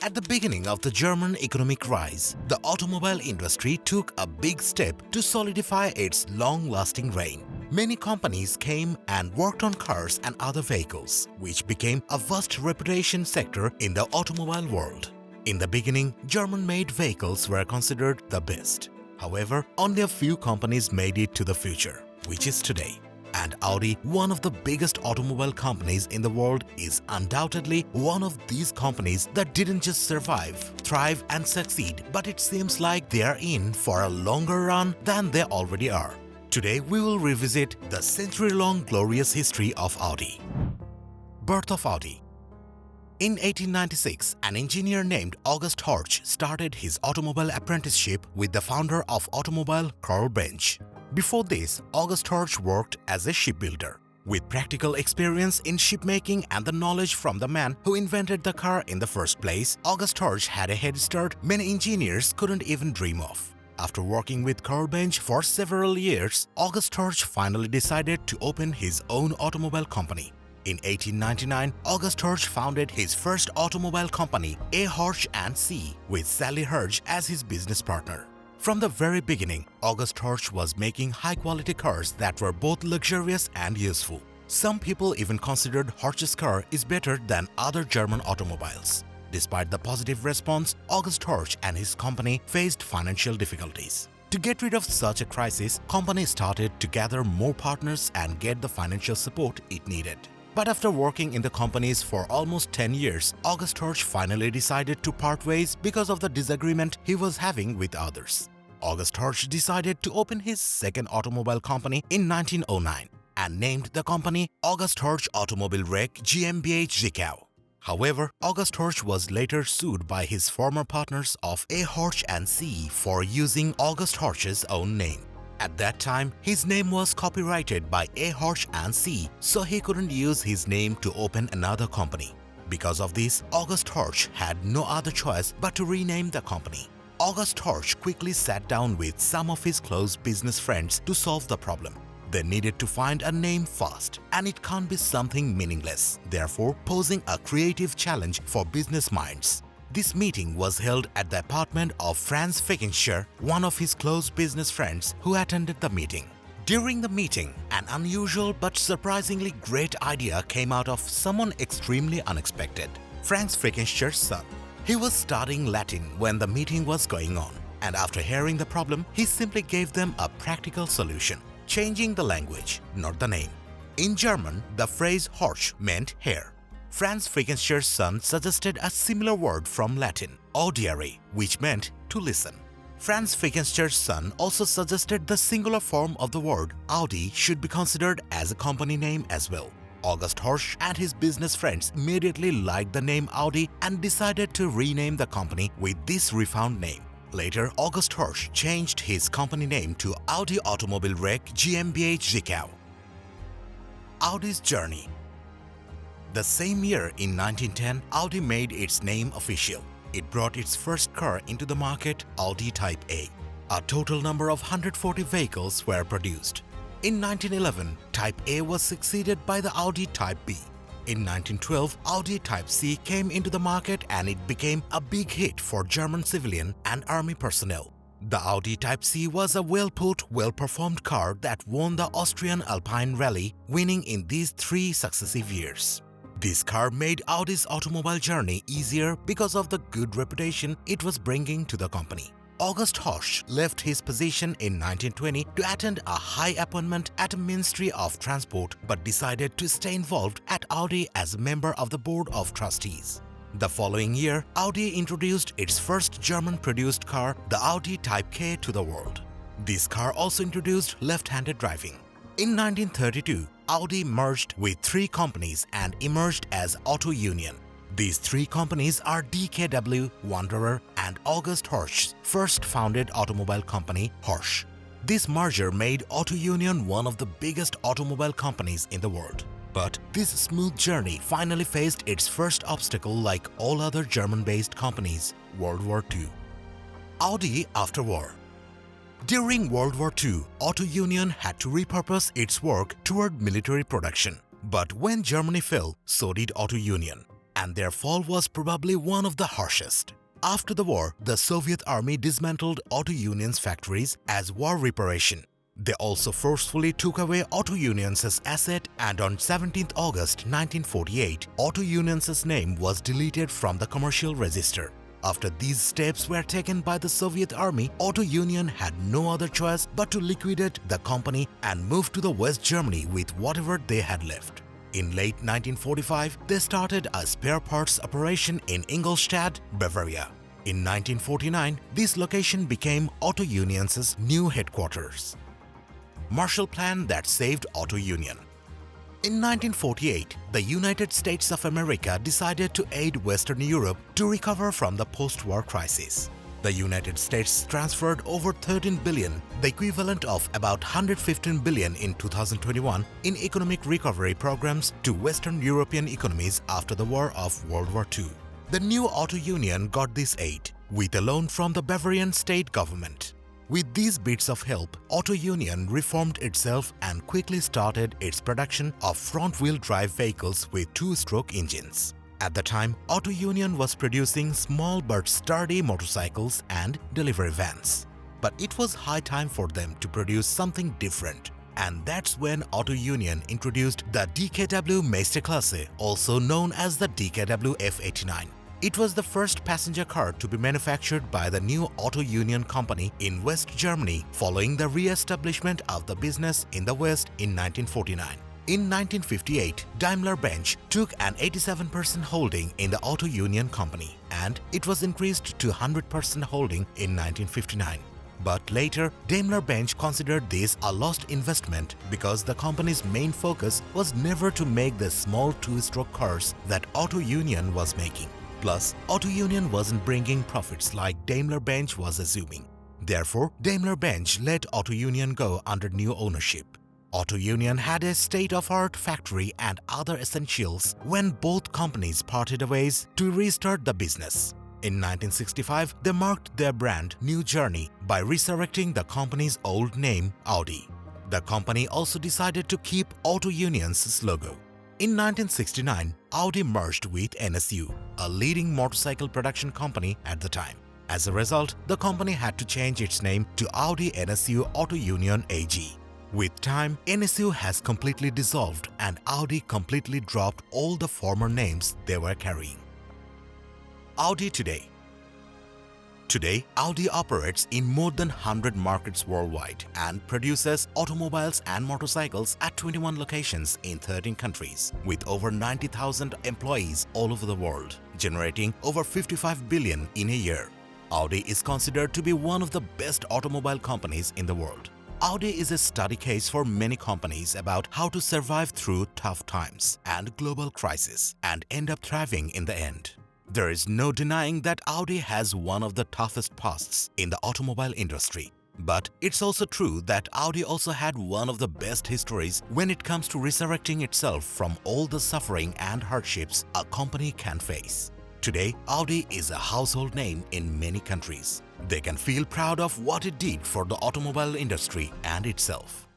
At the beginning of the German economic rise, the automobile industry took a big step to solidify its long-lasting reign. Many companies came and worked on cars and other vehicles, which became a vast reputation sector in the automobile world. In the beginning, German-made vehicles were considered the best. However, only a few companies made it to the future, which is today. And Audi, one of the biggest automobile companies in the world, is undoubtedly one of these companies that didn't just survive, thrive and succeed, but it seems like they are in for a longer run than they already are. Today we will revisit the century-long glorious history of Audi. Birth of Audi. In 1896, an engineer named August Horch started his automobile apprenticeship with the founder of automobile Karl Benz. Before this, August Horch worked as a shipbuilder. With practical experience in shipmaking and the knowledge from the man who invented the car in the first place, August Horch had a head start many engineers couldn't even dream of. After working with Karl Benz for several years, August Horch finally decided to open his own automobile company. In 1899, August Horch founded his first automobile company, A. Horch & C., with Sally Herge as his business partner. From the very beginning, August Horch was making high-quality cars that were both luxurious and useful. Some people even considered Horch's car is better than other German automobiles. Despite the positive response, August Horch and his company faced financial difficulties. To get rid of such a crisis, company started to gather more partners and get the financial support it needed. But after working in the companies for almost 10 years, August Horch finally decided to part ways because of the disagreement he was having with others. August Horch decided to open his second automobile company in 1909 and named the company August Horch Automobilwerk GmbH Zwickau. However, August Horch was later sued by his former partners of A. Horch & C. for using August Horch's own name. At that time, his name was copyrighted by A. Horch & C., so he couldn't use his name to open another company. Because of this, August Horch had no other choice but to rename the company. August Horch quickly sat down with some of his close business friends to solve the problem. They needed to find a name fast, and it can't be something meaningless, therefore posing a creative challenge for business minds. This meeting was held at the apartment of Franz Fickenscher, one of his close business friends who attended the meeting. During the meeting, an unusual but surprisingly great idea came out of someone extremely unexpected, Franz Fickenscher's son. He was studying Latin when the meeting was going on, and after hearing the problem, he simply gave them a practical solution, changing the language, not the name. In German, the phrase Horch meant hair. Franz Fickenscher's son suggested a similar word from Latin, audiere, which meant to listen. Franz Fickenscher's son also suggested the singular form of the word Audi should be considered as a company name as well. August Horch and his business friends immediately liked the name Audi and decided to rename the company with this refound name. Later, August Horch changed his company name to Audi Automobilwerk GmbH Zwickau. Audi's journey. The same year in 1910, Audi made its name official. It brought its first car into the market, Audi Type A. A total number of 140 vehicles were produced. In 1911, Type A was succeeded by the Audi Type B. In 1912, Audi Type C came into the market and it became a big hit for German civilian and army personnel. The Audi Type C was a well-put, well-performed car that won the Austrian Alpine Rally, winning in these 3 successive years. This car made Audi's automobile journey easier because of the good reputation it was bringing to the company. August Horch left his position in 1920 to attend a high appointment at a Ministry of Transport but decided to stay involved at Audi as a member of the Board of Trustees. The following year, Audi introduced its first German-produced car, the Audi Type K, to the world. This car also introduced left-handed driving. In 1932, Audi merged with 3 companies and emerged as Auto Union. These 3 companies are DKW, Wanderer and August Horch's first founded automobile company, Horch. This merger made Auto Union one of the biggest automobile companies in the world. But this smooth journey finally faced its first obstacle like all other German-based companies, World War II. Audi after war. During World War II, Auto Union had to repurpose its work toward military production. But when Germany fell, so did Auto Union. and their fall was probably one of the harshest. After the war, the Soviet army dismantled auto unions' factories as war reparation. They also forcefully took away auto unions' asset, and on 17 August 1948, auto unions' name was deleted from the commercial register. After these steps were taken by the Soviet army, Auto Union had no other choice but to liquidate the company and move to the West Germany with whatever they had left. In late 1945, they started a spare parts operation in Ingolstadt, Bavaria. In 1949, this location became Auto Union's new headquarters. Marshall Plan that saved Auto Union. In 1948, the United States of America decided to aid Western Europe to recover from the post-war crisis. The United States transferred over $13 billion, the equivalent of about $115 billion in 2021, in economic recovery programs to Western European economies after the war of World War II. The new Auto Union got this aid with a loan from the Bavarian state government. With these bits of help, Auto Union reformed itself and quickly started its production of front-wheel drive vehicles with two-stroke engines. At the time, Auto Union was producing small but sturdy motorcycles and delivery vans. But it was high time for them to produce something different. And that's when Auto Union introduced the DKW Meisterklasse, also known as the DKW F89. It was the first passenger car to be manufactured by the new Auto Union company in West Germany following the re-establishment of the business in the West in 1949. In 1958, Daimler-Benz took an 87% holding in the Auto Union company, and it was increased to 100% holding in 1959. But later, Daimler-Benz considered this a lost investment because the company's main focus was never to make the small two-stroke cars that Auto Union was making. Plus, Auto Union wasn't bringing profits like Daimler-Benz was assuming. Therefore, Daimler-Benz let Auto Union go under new ownership. Auto Union had a state-of-art factory and other essentials when both companies parted ways to restart the business. In 1965, they marked their brand new journey by resurrecting the company's old name, Audi. The company also decided to keep Auto Union's logo. In 1969, Audi merged with NSU, a leading motorcycle production company at the time. As a result, the company had to change its name to Audi NSU Auto Union AG. With time, NSU has completely dissolved and Audi completely dropped all the former names they were carrying. Audi today. Today, Audi operates in more than 100 markets worldwide and produces automobiles and motorcycles at 21 locations in 13 countries, with over 90,000 employees all over the world, generating over 55 billion in a year. Audi is considered to be one of the best automobile companies in the world. Audi is a study case for many companies about how to survive through tough times and global crisis and end up thriving in the end. There is no denying that Audi has one of the toughest pasts in the automobile industry. But it's also true that Audi also had one of the best histories when it comes to resurrecting itself from all the suffering and hardships a company can face. Today, Audi is a household name in many countries. They can feel proud of what it did for the automobile industry and itself.